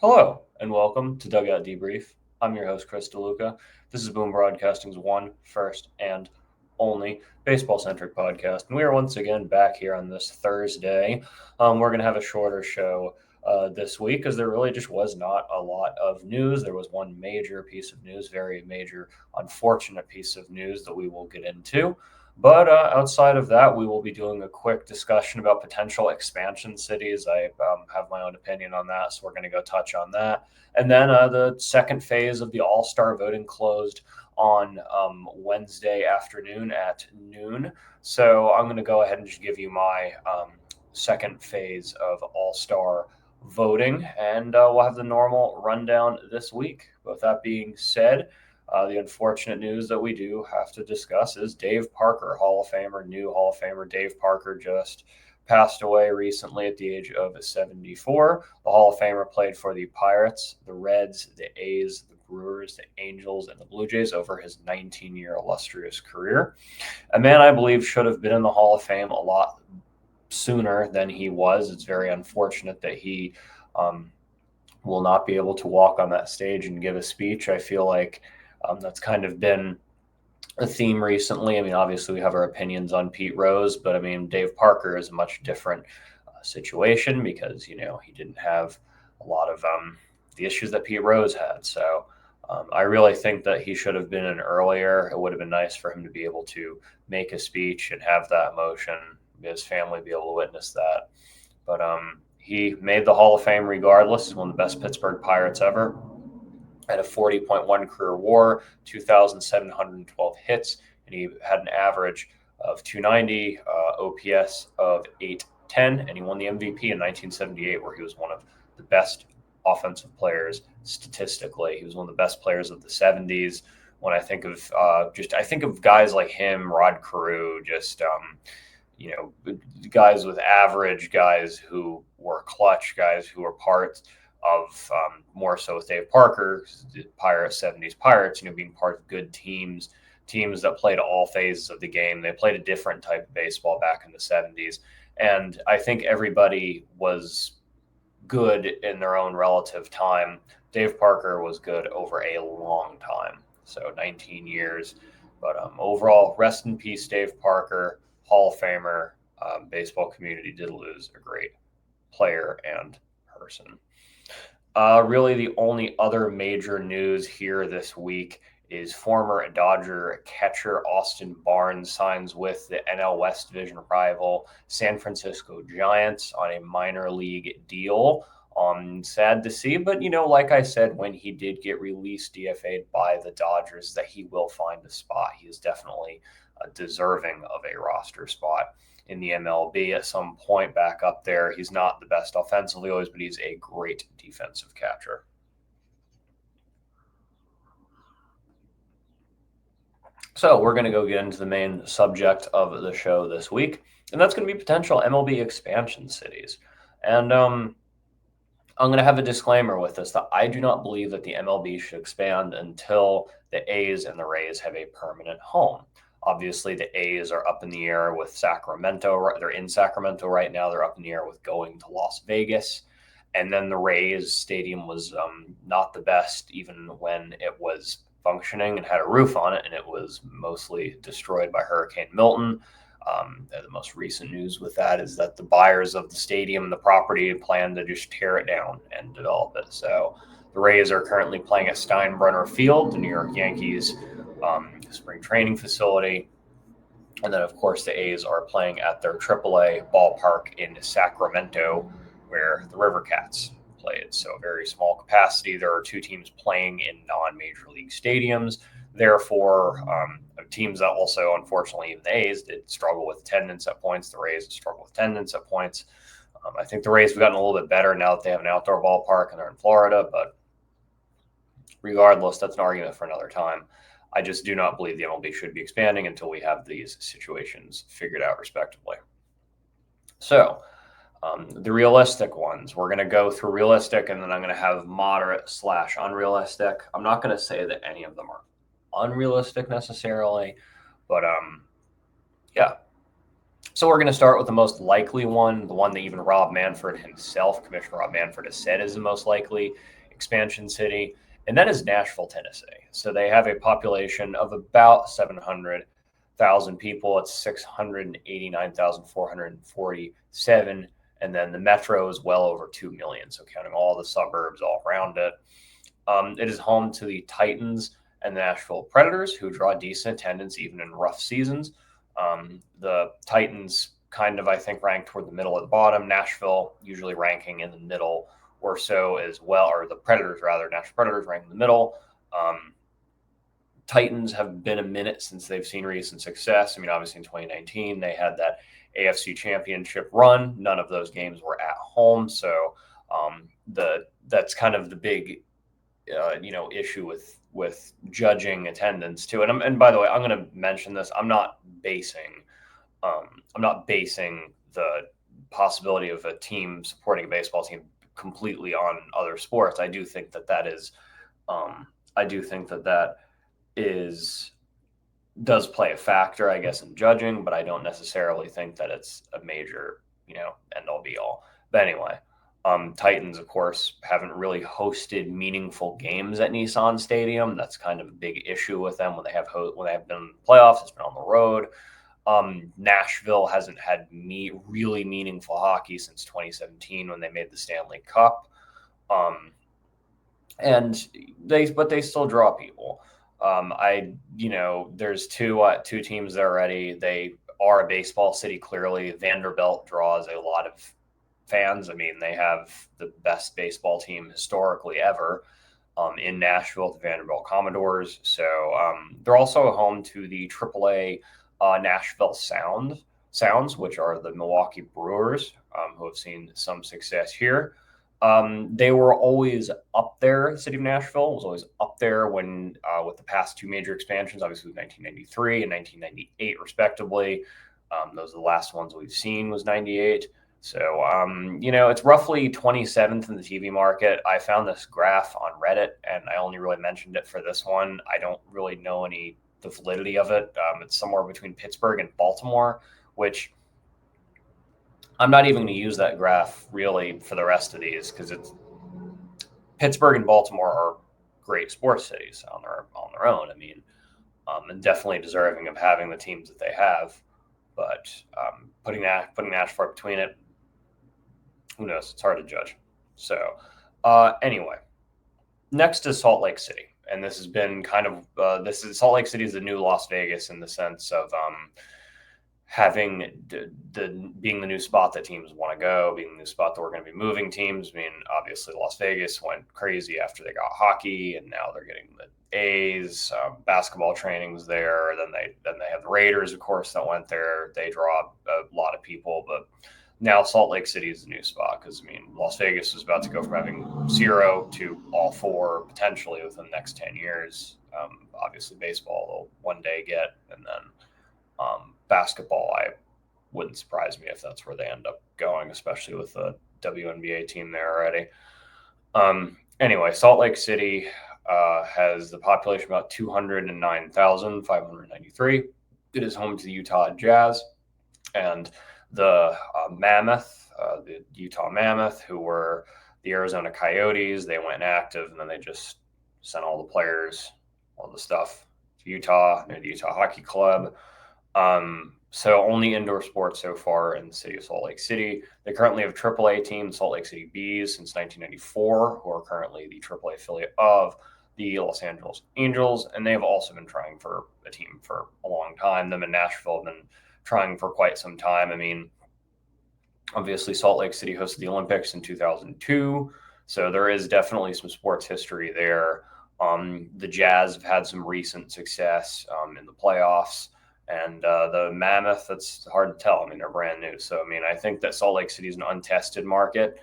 Hello, and welcome to Dugout Debrief. I'm your host, Chris DeLuca. This is Boom Broadcasting's one, first, and only baseball-centric podcast. And we are once again back here on this Thursday. We're going to have a shorter show this week because there really just was not a lot of news. There was one major piece of news, very major, unfortunate piece of news that we will get into. But outside of that, we will be doing a quick discussion about potential expansion cities. I have my own opinion on that, so we're going to go touch on that. And then the second phase of the All-Star voting closed on Wednesday afternoon at noon. So I'm going to go ahead and just give you my second phase of All-Star voting, and we'll have the normal rundown this week. With that being said, the unfortunate news that we do have to discuss is Dave Parker, Hall of Famer, new Hall of Famer Dave Parker just passed away recently at the age of 74. The Hall of Famer played for the Pirates, the Reds, the A's, the Brewers, the Angels, and the Blue Jays over his 19-year illustrious career. A man I believe should have been in the Hall of Fame a lot sooner than he was. It's very unfortunate that he will not be able to walk on that stage and give a speech. I feel like that's kind of been a theme recently. I mean, obviously we have our opinions on Pete Rose, but I mean, Dave Parker is a much different situation because, he didn't have a lot of the issues that Pete Rose had. So I really think that he should have been in earlier. It would have been nice for him to be able to make a speech and have that emotion, his family be able to witness that. But he made the Hall of Fame regardless. He's one of the best Pittsburgh Pirates ever. Had a 40.1 career WAR, 2,712 hits, and he had an average of 290, OPS of 810, and he won the MVP in 1978, where he was one of the best offensive players statistically. He was one of the best players of the 70s. When I think of I think of guys like him, Rod Carew, guys with average, guys who were clutch, guys who were parts of more so with Dave Parker, the Pirates, 70s Pirates, being part of good teams that played all phases of the game. They played a different type of baseball back in the 70s. And I think everybody was good in their own relative time. Dave Parker was good over a long time, so 19 years. But overall, rest in peace, Dave Parker, Hall of Famer. Baseball community did lose a great player and person. Really, the only other major news here this week is former Dodger catcher Austin Barnes signs with the NL West Division rival San Francisco Giants on a minor league deal. Sad to see, but like I said, when he did get released, DFA'd by the Dodgers, that he will find a spot. He is definitely deserving of a roster spot in the MLB at some point back up there. He's not the best offensively always, but he's a great defensive catcher. So we're going to go get into the main subject of the show this week, and that's going to be potential MLB expansion cities. And I'm going to have a disclaimer with this that I do not believe that the MLB should expand until the A's and the Rays have a permanent home. Obviously, the A's are up in the air with Sacramento. They're in Sacramento right now. They're up in the air with going to Las Vegas. And then the Rays stadium was not the best even when it was functioning and had a roof on it, and it was mostly destroyed by Hurricane Milton. The most recent news with that is that the buyers of the stadium and the property plan to just tear it down and develop it. So the Rays are currently playing at Steinbrenner Field, the New York Yankees spring training facility. And then, of course, the A's are playing at their AAA ballpark in Sacramento, where the River Cats played. So very small capacity. There are two teams playing in non-major league stadiums. Therefore, teams that also, unfortunately, even the A's did struggle with attendance at points. The Rays struggle with attendance at points. I think the Rays have gotten a little bit better now that they have an outdoor ballpark and they're in Florida. But regardless, that's an argument for another time. I just do not believe the MLB should be expanding until we have these situations figured out respectively. So the realistic ones, we're going to go through realistic, and then I'm going to have moderate/unrealistic. I'm not going to say that any of them are unrealistic necessarily, but yeah. So we're going to start with the most likely one, the one that even Rob Manfred himself, Commissioner Rob Manfred, has said is the most likely expansion city, and that is Nashville, Tennessee. So they have a population of about 700,000 people. It's 689,447, and then the metro is well over 2 million. So counting all the suburbs all around it. It is home to the Titans and the Nashville Predators, who draw decent attendance even in rough seasons. The Titans kind of, I think, rank toward the middle of the bottom. Nashville usually ranking in the middle or so as well, or the Predators rather. Nashville Predators rank in the middle. Titans have been a minute since they've seen recent success. I mean, obviously in 2019 they had that AFC Championship run. None of those games were at home, so that's kind of the big issue with judging attendance too. And by the way, I'm going to mention this. I'm not basing the possibility of a team supporting a baseball team completely on other sports. I do think that does play a factor, I guess, in judging, but I don't necessarily think that it's a major, end all be all. But anyway, Titans, of course, haven't really hosted meaningful games at Nissan Stadium. That's kind of a big issue with them when they have been in the playoffs. It's been on the road. Nashville hasn't had really meaningful hockey since 2017 when they made the Stanley Cup. And they still draw people. There's two teams there already. They are a baseball city. Clearly, Vanderbilt draws a lot of fans. I mean, they have the best baseball team historically ever in Nashville, the Vanderbilt Commodores. So they're also home to the AAA Nashville Sounds, which are the Milwaukee Brewers, who have seen some success here. They were always up there. The city of Nashville was always up there when with the past two major expansions, obviously 1993 and 1998, respectively. Those are the last ones we've seen was 98. So, it's roughly 27th in the TV market. I found this graph on Reddit, and I only really mentioned it for this one. I don't really know the validity of it. It's somewhere between Pittsburgh and Baltimore, which I'm not even going to use that graph really for the rest of these because it's Pittsburgh and Baltimore are great sports cities on their own. I mean, and definitely deserving of having the teams that they have. But putting Nashville between it, who knows? It's hard to judge. So anyway, next is Salt Lake City. And this has been kind of Salt Lake City is the new Las Vegas in the sense of having being the new spot that teams want to go, being the new spot that we're going to be moving teams. I mean, obviously Las Vegas went crazy after they got hockey, and now they're getting the A's. Basketball trainings there. Then they have the Raiders, of course, that went there. They draw a lot of people, but now Salt Lake City is the new spot because, I mean, Las Vegas is about to go from having 0 to all 4 potentially within the next 10 years. Obviously, baseball will one day get, and then basketball, I wouldn't surprise me if that's where they end up going, especially with the WNBA team there already. Anyway, Salt Lake City has the population about 209,593. It is home to the Utah Jazz and the the Utah Mammoth, who were the Arizona Coyotes. They went inactive, and then they just sent all the players, all the stuff to Utah. They're the Utah Hockey Club. So only indoor sports so far in the city of Salt Lake City. They currently have a AAA team, Salt Lake City Bees, since 1994, who are currently the AAA affiliate of the Los Angeles Angels, and they have also been trying for a team for a long time. Them in Nashville have been trying for quite some time. I mean, obviously Salt Lake City hosted the Olympics in 2002, so there is definitely some sports history there. The Jazz have had some recent success in the playoffs. And the Mammoth, that's hard to tell. I mean, they're brand new. So, I mean, I think that Salt Lake City is an untested market.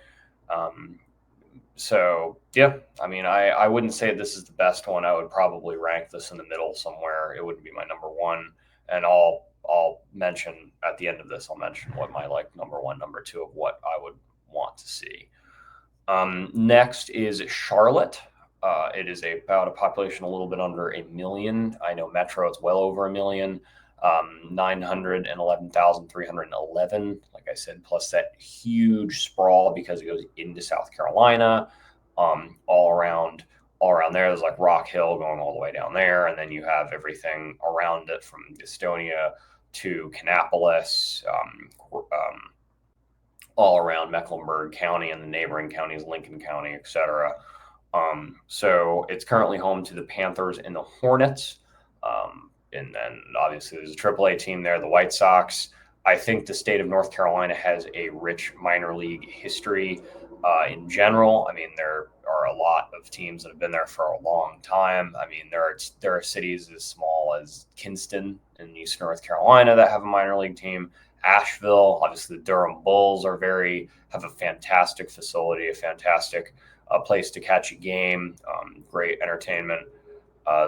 So, yeah, I mean, I wouldn't say this is the best one. I would probably rank this in the middle somewhere. It wouldn't be my number one. And I'll mention at the end of this, I'll mention what my number one, number two of what I would want to see. Next is Charlotte. It is about a population a little bit under 1 million. I know Metro, it's well over 1 million. 911,311, like I said, plus that huge sprawl because it goes into South Carolina, all around there. There's like Rock Hill going all the way down there, and then you have everything around it from Gastonia to Kannapolis, all around Mecklenburg County and the neighboring counties, Lincoln County, etc. So it's currently home to the Panthers and the Hornets. And then obviously there's a AAA team there, the White Sox. I think the state of North Carolina has a rich minor league history in general. I mean, there are a lot of teams that have been there for a long time. I mean, there are cities as small as Kinston in Eastern North Carolina that have a minor league team. Asheville, obviously the Durham Bulls have a fantastic facility, a fantastic place to catch a game, great entertainment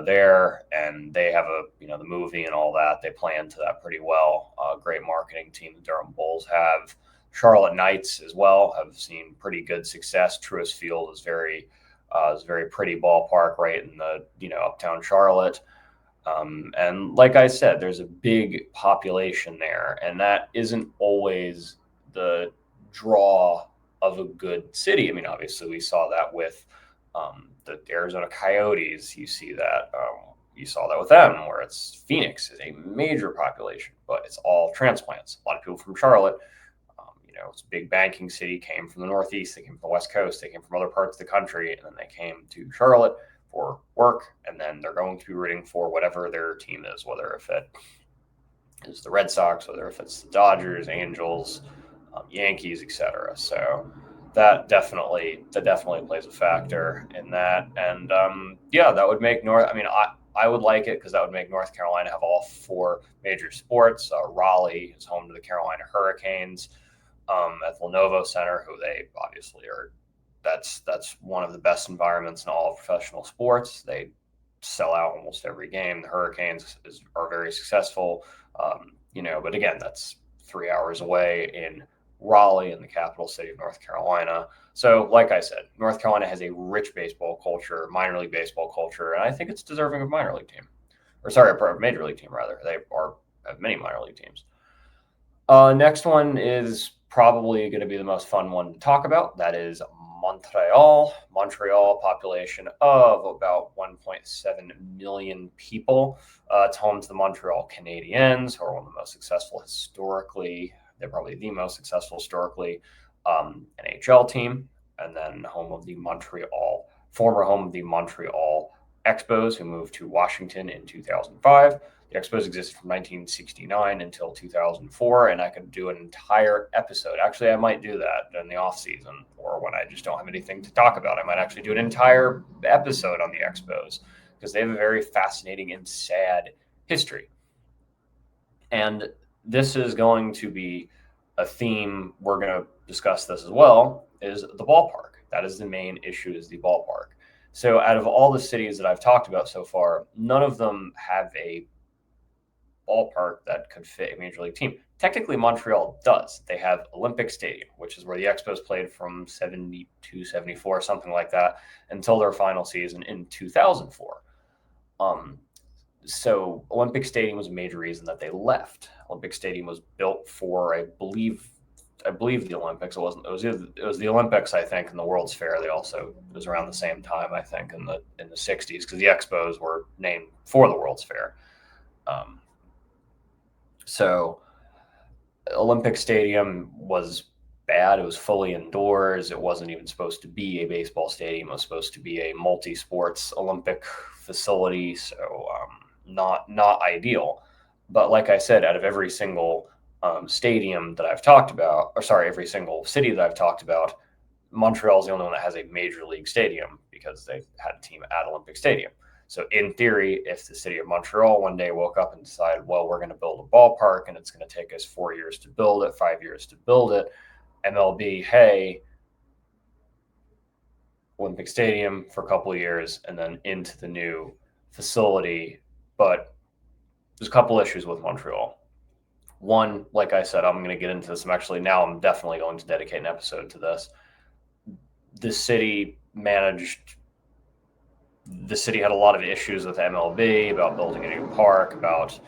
there, and they have the movie and all that. They play into that pretty well. Great marketing team the Durham Bulls have. Charlotte Knights as well have seen pretty good success. Truist Field is very pretty ballpark right in the uptown Charlotte. And like I said, there's a big population there, and that isn't always the draw of a good city. I mean, obviously, we saw that with the Arizona Coyotes. You see that. You saw that with them, where it's Phoenix is a major population, but it's all transplants. A lot of people from Charlotte. It's a big banking city, came from the Northeast, they came from the West Coast, they came from other parts of the country, and then they came to Charlotte for work, and then they're going to be rooting for whatever their team is, whether if it is the Red Sox, whether if it's the Dodgers, Angels, Yankees, etc. So that definitely plays a factor in that, and that would make North. I mean, I would like it because that would make North Carolina have all four major sports. Raleigh is home to the Carolina Hurricanes. At Lenovo Center, who they obviously are. That's one of the best environments in all of professional sports. They sell out almost every game. The Hurricanes are very successful, but again, that's 3 hours away in Raleigh, in the capital city of North Carolina. So, like I said, North Carolina has a rich baseball culture, minor league baseball culture, and I think it's deserving of a major league team, rather. They have many minor league teams. Next one is probably going to be the most fun one to talk about. That is Montreal. Montreal, population of about 1.7 million people. It's home to the Montreal Canadiens, who are one of the most successful historically. They're probably the most successful historically NHL team. And then former home of the Montreal Expos, who moved to Washington in 2005. The Expos existed from 1969 until 2004, and I could do an entire episode. Actually, I might do that in the off season, or when I just don't have anything to talk about. I might actually do an entire episode on the Expos, because they have a very fascinating and sad history. And this is going to be a theme. We're going to discuss this as well, is the ballpark. That is the main issue, is the ballpark. So out of all the cities that I've talked about so far, none of them have a ballpark that could fit a major league team. Technically, Montreal does. They have Olympic Stadium, which is where the Expos played from 72, 74, something like that, until their final season in 2004. So Olympic Stadium was a major reason that they left. Olympic Stadium was built for, I believe the Olympics. It was the Olympics, I think, and the World's Fair. It was around the same time, I think, in the 60s, because the Expos were named for the World's Fair. So Olympic Stadium was bad. It was fully indoors. It wasn't even supposed to be a baseball stadium. It was supposed to be a multi-sports Olympic facility. So not ideal. But like I said, out of every single stadium that I've talked about, every single city that I've talked about, Montreal is the only one that has a major league stadium, because they had a team at Olympic Stadium. So in theory, if the city of Montreal one day woke up and decided, well, we're going to build a ballpark and it's going to take us 4 years to build it, 5 years to build it, MLB, hey, Olympic Stadium for a couple of years and then into the new facility. But there's a couple issues with Montreal. One, like I said, I'm going to get into this. I'm definitely going to dedicate an episode to this. The city had a lot of issues with MLB about building a new park, about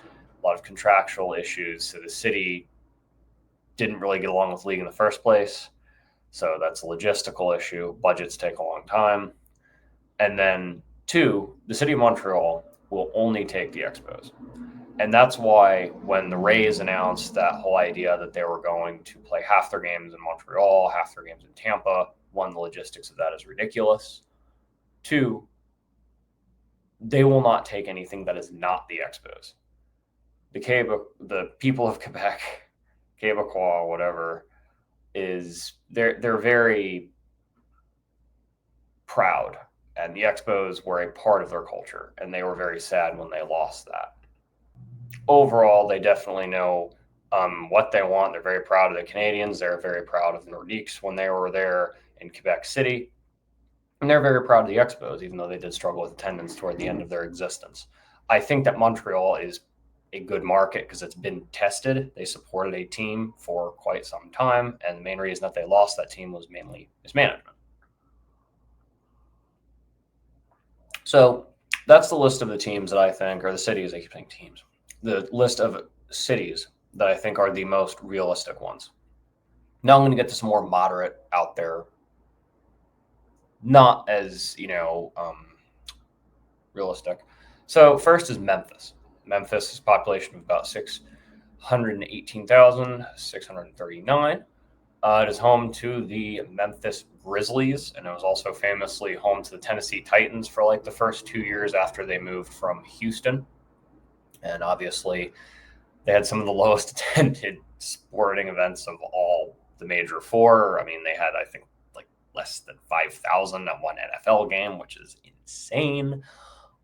a lot of contractual issues. So the city didn't really get along with the league in the first place. So that's a logistical issue. Budgets take a long time. And then 2, the city of Montreal will only take the Expos. And that's why when the Rays announced that whole idea that they were going to play half their games in Montreal, half their games in Tampa, 1, the logistics of that is ridiculous. 2, they will not take anything that is not the Expos. The people of Quebec, Quebecois, whatever, they're very proud, and the Expos were a part of their culture, and they were very sad when they lost that. Overall, they definitely know what they want. They're very proud of the Canadians. They're very proud of the Nordiques when they were there in Quebec City. And they're very proud of the Expos, even though they did struggle with attendance toward the end of their existence. I think that Montreal is a good market because it's been tested. They supported a team for quite some time, and the main reason that they lost that team was mainly mismanagement. So that's the list of the teams that I think, or the cities, I keep saying teams, the list of cities that I think are the most realistic ones. Now I'm going to get to some more moderate out there, not as, realistic. So first is Memphis. Memphis has a population of about 618,639. It is home to the Memphis Grizzlies, and it was also famously home to the Tennessee Titans for like the first 2 years after they moved from Houston. And obviously, they had some of the lowest attended sporting events of all the major 4. I mean, they had, I think, like less than 5,000 at one NFL game, which is insane.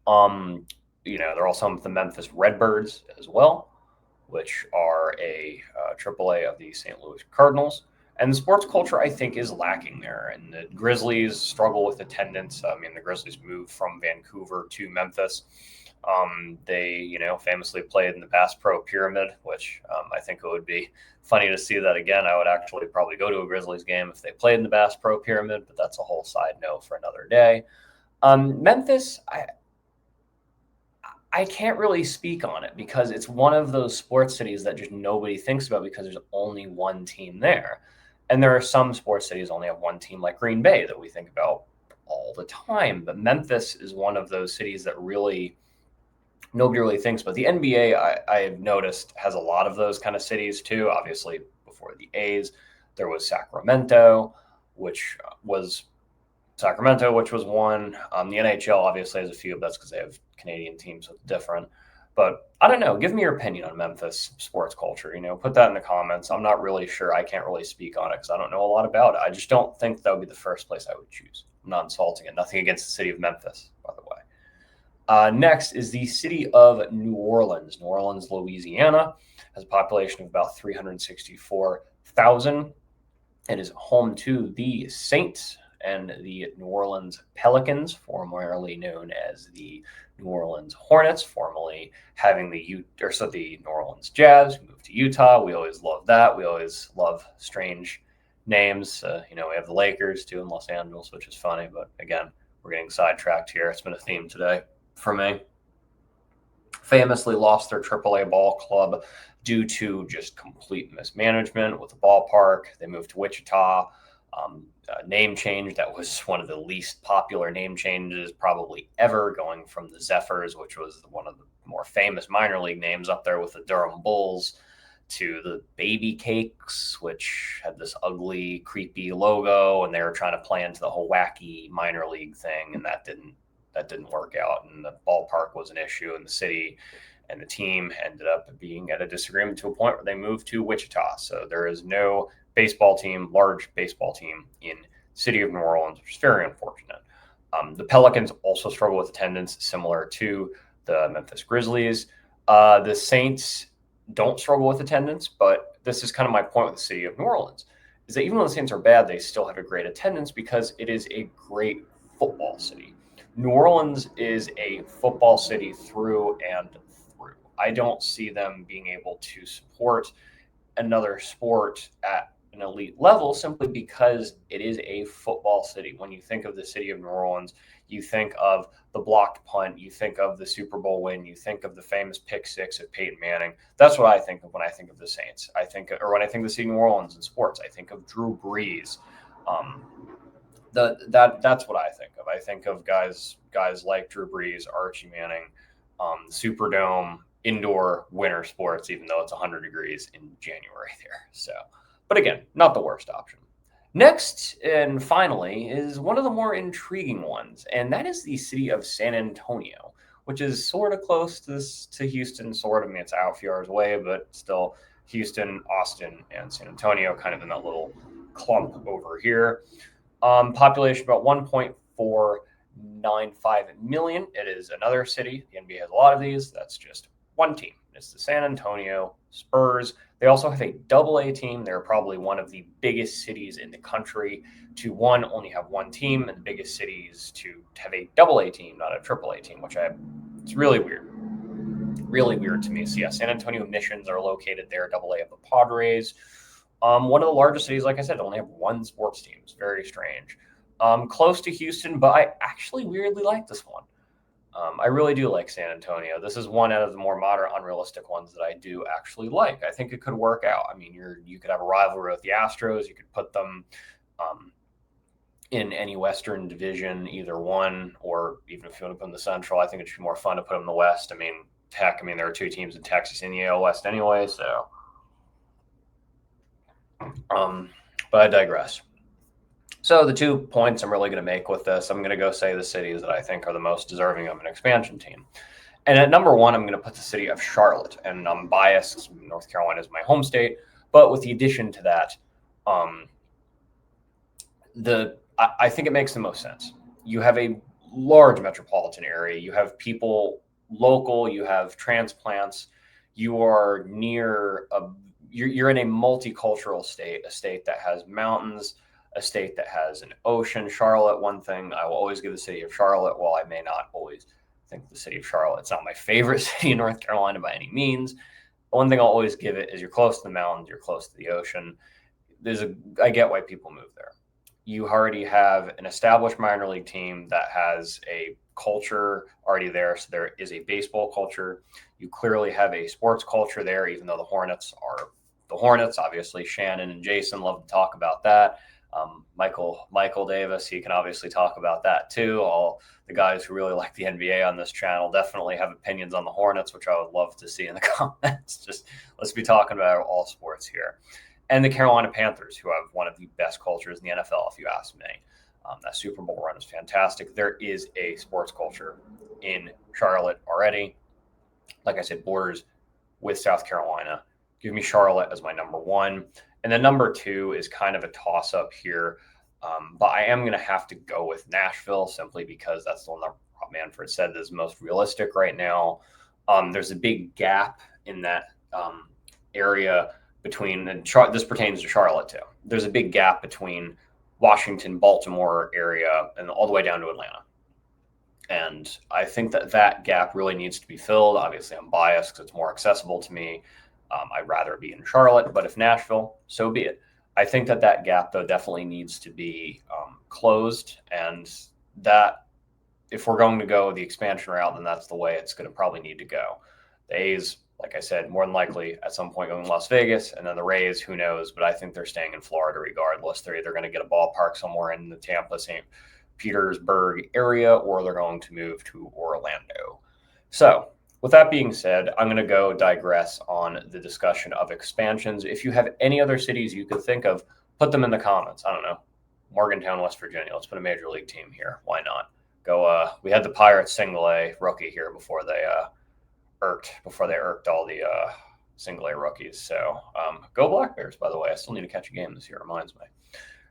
They're also home to the Memphis Redbirds as well, which are a AAA of the St. Louis Cardinals. And the sports culture, I think, is lacking there. And the Grizzlies struggle with attendance. I mean, the Grizzlies moved from Vancouver to Memphis. They, famously played in the Bass Pro Pyramid, which I think it would be funny to see that again. I would actually probably go to a Grizzlies game if they played in the Bass Pro Pyramid, but that's a whole side note for another day. Memphis, I can't really speak on it because it's one of those sports cities that just nobody thinks about because there's only one team there. And there are some sports cities only have one team like Green Bay that we think about all the time. But Memphis is one of those cities that really nobody really thinks about. The NBA, I have noticed, has a lot of those kind of cities too. Obviously, before the A's, there was Sacramento, which was one. The NHL obviously has a few, but that's because they have Canadian teams, so it's different. But I don't know. Give me your opinion on Memphis sports culture. Put that in the comments. I'm not really sure. I can't really speak on it because I don't know a lot about it. I just don't think that would be the first place I would choose. I'm not insulting it. Nothing against the city of Memphis, by the way. Next is the city of New Orleans. New Orleans, Louisiana, has a population of about 364,000. It is home to the Saints and the New Orleans Pelicans, formerly known as the New Orleans Hornets, formerly having the New Orleans Jazz, who moved to Utah. We always love that. We always love strange names. We have the Lakers too in Los Angeles, which is funny. But again, we're getting sidetracked here. It's been a theme today for me. Famously lost their AAA ball club due to just complete mismanagement with the ballpark. They moved to Wichita. Name change that was one of the least popular name changes probably ever, going from the Zephyrs, which was one of the more famous minor league names up there with the Durham Bulls, to the Baby Cakes, which had this ugly, creepy logo, and they were trying to play into the whole wacky minor league thing, and that didn't work out, and the ballpark was an issue, and the city and the team ended up being at a disagreement to a point where they moved to Wichita. So there is no large baseball team in the city of New Orleans, which is very unfortunate. The Pelicans also struggle with attendance, similar to the Memphis Grizzlies. The Saints don't struggle with attendance, but this is kind of my point with the city of New Orleans, is that even though the Saints are bad, they still have a great attendance because it is a great football city. New Orleans is a football city through and through. I don't see them being able to support another sport at an elite level simply because it is a football city. When you think of the city of New Orleans, you think of the blocked punt, you think of the Super Bowl win, you think of the famous pick six of Peyton Manning. That's what I think of when I think of the Saints. When I think of the city of New Orleans in sports, I think of Drew Brees. That's what I think of. I think of guys like Drew Brees, Archie Manning, Superdome, indoor winter sports, even though it's 100 degrees in January there. So, but again, not the worst option. Next and finally is one of the more intriguing ones, and that is the city of San Antonio, which is sort of close to Houston. Sort of, I mean, it's a few hours away, but still, Houston, Austin, and San Antonio, kind of in that little clump over here. Population about 1.495 million. It is another city. The NBA has a lot of these. That's just one team. It's the San Antonio Spurs. They also have a AA team. They're probably one of the biggest cities in the country to only have one team, and the biggest cities to have a AA team, not a AAA team, it's really weird. Really weird to me. So yeah, San Antonio Missions are located there. AA of the Padres. One of the largest cities, like I said, only have one sports team. It's very strange. Close to Houston, but I actually weirdly like this one. I really do like San Antonio. This is one out of the more modern, unrealistic ones that I do actually like. I think it could work out. I mean, you could have a rivalry with the Astros. You could put them in any Western division, either one, or even if you want to put them in the Central. I think it should be more fun to put them in the West. I mean, there are two teams in Texas in the AL West anyway, so. But I digress. So the 2 points I'm really going to make with this, I'm going to go say the cities that I think are the most deserving of an expansion team. And at number one, I'm going to put the city of Charlotte. And I'm biased. North Carolina is my home state. But with the addition to that, I think it makes the most sense. You have a large metropolitan area. You have people local. You have transplants. You are near you're in a multicultural state, a state that has mountains, a state that has an ocean. Charlotte, one thing I will always give the city of Charlotte, while I may not always think the city of Charlotte's not my favorite city in North Carolina by any means, one thing I'll always give it is you're close to the mountains, you're close to the ocean. I get why people move there. You already have an established minor league team that has a culture already there. So there is a baseball culture. You clearly have a sports culture there, even though the Hornets are the Hornets. Obviously, Shannon and Jason love to talk about that. Michael Davis, he can obviously talk about that too. All the guys who really like the NBA on this channel definitely have opinions on the Hornets, which I would love to see in the comments. Just let's be talking about all sports here. And the Carolina Panthers, who have one of the best cultures in the NFL, if you ask me. That Super Bowl run is fantastic. There is a sports culture in Charlotte already. Like I said, borders with South Carolina. Give me Charlotte as my number one. And then number two is kind of a toss-up here. But I am going to have to go with Nashville simply because that's the one that Rob Manfred said is most realistic right now. There's a big gap in that area between, and this pertains to Charlotte too. There's a big gap between Washington, Baltimore area, and all the way down to Atlanta. And I think that gap really needs to be filled. Obviously, I'm biased because it's more accessible to me. I'd rather be in Charlotte, but if Nashville, so be it. I think that gap, though, definitely needs to be closed. And that, if we're going to go the expansion route, then that's the way it's going to probably need to go. The A's, like I said, more than likely at some point going to Las Vegas, and then the Rays, who knows? But I think they're staying in Florida regardless. They're either going to get a ballpark somewhere in the Tampa, St. Petersburg area, or they're going to move to Orlando. So with that being said, I'm going to go digress on the discussion of expansions. If you have any other cities you could think of, put them in the comments. I don't know. Morgantown, West Virginia. Let's put a major league team here. Why not? Go. We had the Pirates single A rookie here before they irked all the single A rookies. So go Black Bears, by the way. I still need to catch a game this year. Reminds me.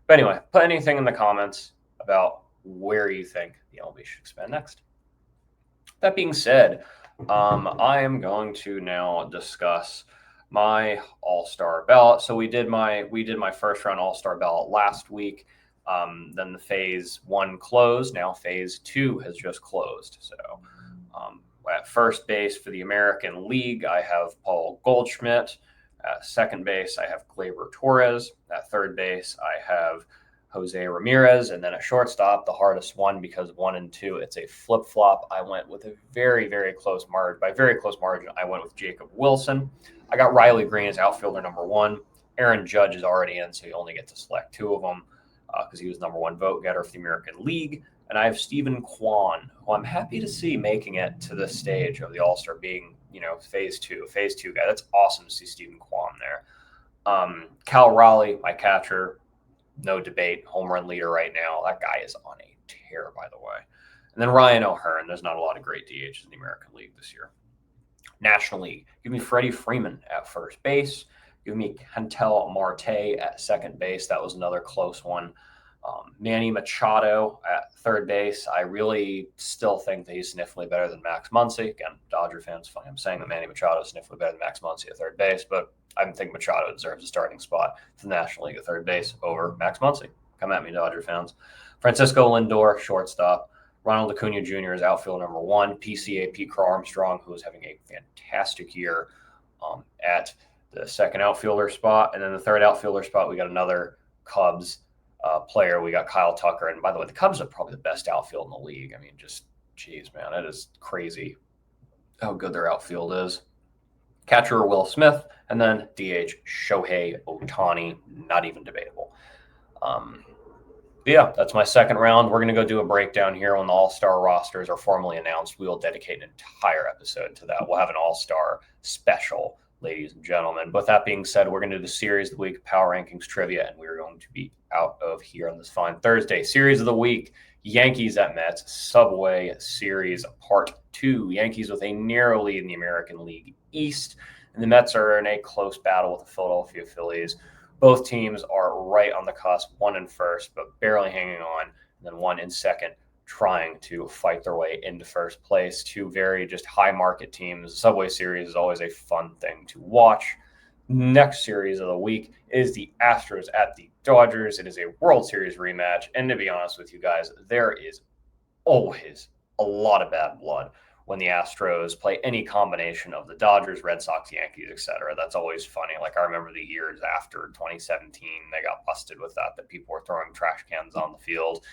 But anyway, put anything in the comments about where you think the MLB should expand next. That being said, I am going to now discuss my All-Star ballot. So we did my first round All-Star ballot last week. Then the phase 1 closed. Now phase 2 has just closed. So at first base for the American League, I have Paul Goldschmidt. At second base, I have Gleyber Torres. At third base, I have Jose Ramirez. And then at shortstop, the hardest one because 1 and 2, it's a flip-flop. I went with a very, very close margin. By very close margin, I went with Jacob Wilson. I got Riley Green as outfielder number 1. Aaron Judge is already in, so you only get to select 2 of them because he was number 1 vote getter for the American League. And I have Stephen Kwan, who I'm happy to see making it to this stage of the All-Star, being, phase two guy. That's awesome to see Stephen Kwan there. Cal Raleigh, my catcher, no debate, home run leader right now. That guy is on a tear, by the way. And then Ryan O'Hearn. There's not a lot of great DHs in the American League this year. National League, give me Freddie Freeman at first base. Give me Cantel Marte at second base. That was another close one. Manny Machado at third base. I really still think that he's significantly better than Max Muncy. Again, Dodger fans, funny I'm saying that Manny Machado is significantly better than Max Muncy at third base, but I think Machado deserves a starting spot for the National League at third base over Max Muncy. Come at me, Dodger fans. Francisco Lindor, shortstop. Ronald Acuna Jr. is outfield number 1. PCA Pete Crow Armstrong, who is having a fantastic year at the second outfielder spot. And then the third outfielder spot, we got another Cubs player. We got Kyle Tucker. And by the way, the Cubs are probably the best outfield in the league. I mean, geez, man, that is crazy how good their outfield is. Catcher Will Smith, and then DH Shohei Ohtani, not even debatable. Yeah, that's my second round. We're going to go do a breakdown here when the all-star rosters are formally announced. We will dedicate an entire episode to that. We'll have an all-star special, ladies and gentlemen. But that being said, we're going to do the Series of the Week, Power Rankings Trivia, and we're going to be out of here on this fine Thursday. Series of the Week, Yankees at Mets, Subway Series Part 2. Yankees with a narrow lead in the American League East, and the Mets are in a close battle with the Philadelphia Phillies. Both teams are right on the cusp, one in first, but barely hanging on, and then one in second, trying to fight their way into first place. Two very just high market teams. The Subway Series is always a fun thing to watch. Next series of the week is the Astros at the Dodgers. It is a World Series rematch, and to be honest with you guys, there is always a lot of bad blood when the Astros play any combination of the Dodgers, Red Sox, Yankees, etc. That's always funny. Like, I remember the years after 2017, they got busted with that people were throwing trash cans on the field.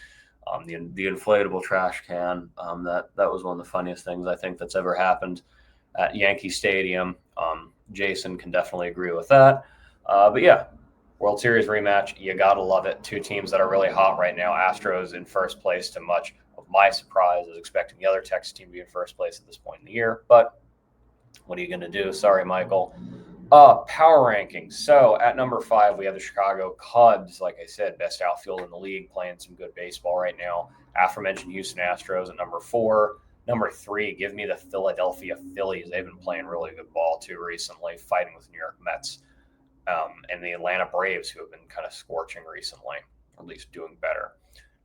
The inflatable trash can, that was one of the funniest things I think that's ever happened at Yankee Stadium. Jason can definitely agree with that. But yeah, World Series rematch, you got to love it. Two teams that are really hot right now. Astros in first place, to much of my surprise. I was expecting the other Texas team to be in first place at this point in the year, but what are you going to do? Sorry, Michael. Power rankings. So at number 5, we have the Chicago Cubs. Like I said, best outfield in the league, playing some good baseball right now. Aforementioned Houston Astros at number 4. Number 3, give me the Philadelphia Phillies. They've been playing really good ball too recently, fighting with New York Mets. And the Atlanta Braves, who have been kind of scorching recently, or at least doing better.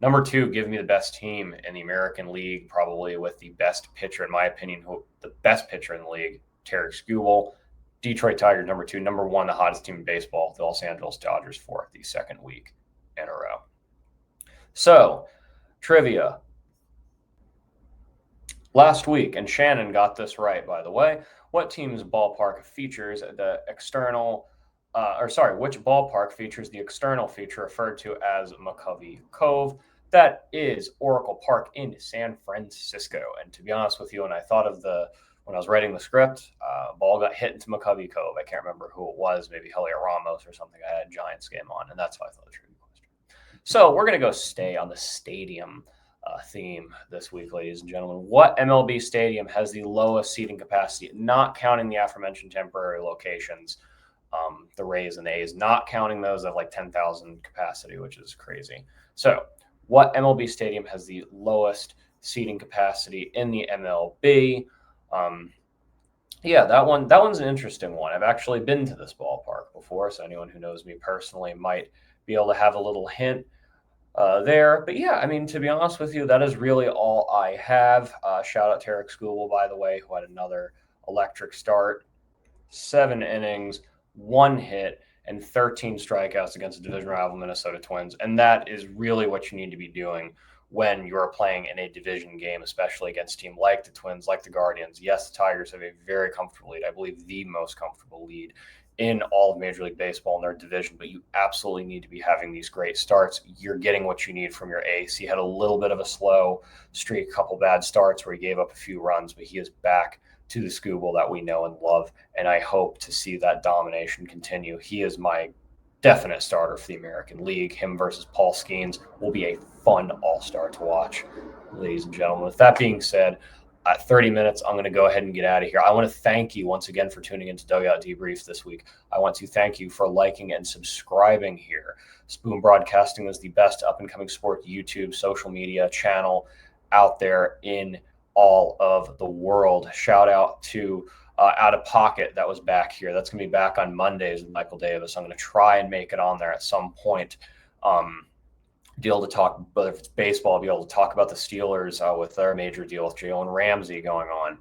Number 2, give me the best team in the American League, probably with the best pitcher, in my opinion, the best pitcher in the league, Tarek Skubal. Detroit Tigers, number 2. Number 1, the hottest team in baseball, the Los Angeles Dodgers, for the second week in a row. So, trivia. Last week, and Shannon got this right, by the way, what team's ballpark features the external which ballpark features the external feature referred to as McCovey Cove? That is Oracle Park in San Francisco. And to be honest with you, when I thought of when I was writing the script, ball got hit into McCovey Cove. I can't remember who it was, maybe Heliot Ramos or something. I had a Giants game on, and that's how I thought the trivia question. So we're going to go stay on the stadium theme this week, ladies and gentlemen. What MLB stadium has the lowest seating capacity, not counting the aforementioned temporary locations? The Rays and the A's, not counting those of like 10,000 capacity, which is crazy. So what MLB stadium has the lowest seating capacity in the MLB? Yeah, that one's an interesting one. I've actually been to this ballpark before, so anyone who knows me personally might be able to have a little hint there. But yeah, I mean, to be honest with you, that is really all I have. Shout out to Tarek Skubal, by the way, who had another electric start. 7 innings, 1 hit, and 13 strikeouts against the division rival Minnesota Twins. And that is really what you need to be doing when you're playing in a division game, especially against a team like the Twins, like the Guardians. Yes, the Tigers have a very comfortable lead. I believe the most comfortable lead in all of Major League Baseball in their division, but you absolutely need to be having these great starts. You're getting what you need from your ace. He had a little bit of a slow streak, a couple bad starts where he gave up a few runs, but he is back to the Scooble that we know and love, and I hope to see that domination continue. He is my definite starter for the American League. Him versus Paul Skeens will be a fun all-star to watch, ladies and gentlemen. With that being said, at 30 minutes, I'm going to go ahead and get out of here. I want to thank you once again for tuning into Dugout Debrief this week. I want to thank you for liking and subscribing here. Spoon Broadcasting is the best up-and-coming sport YouTube social media channel out there in all of the world. Shout out to Out of Pocket that was back here. That's going to be back on Mondays with Michael Davis. I'm going to try and make it on there at some point. Be able to talk, whether it's baseball, be able to talk about the Steelers with their major deal with Jalen Ramsey going on.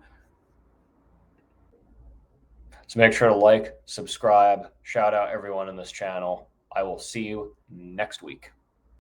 So make sure to like, subscribe, shout out everyone in this channel. I will see you next week.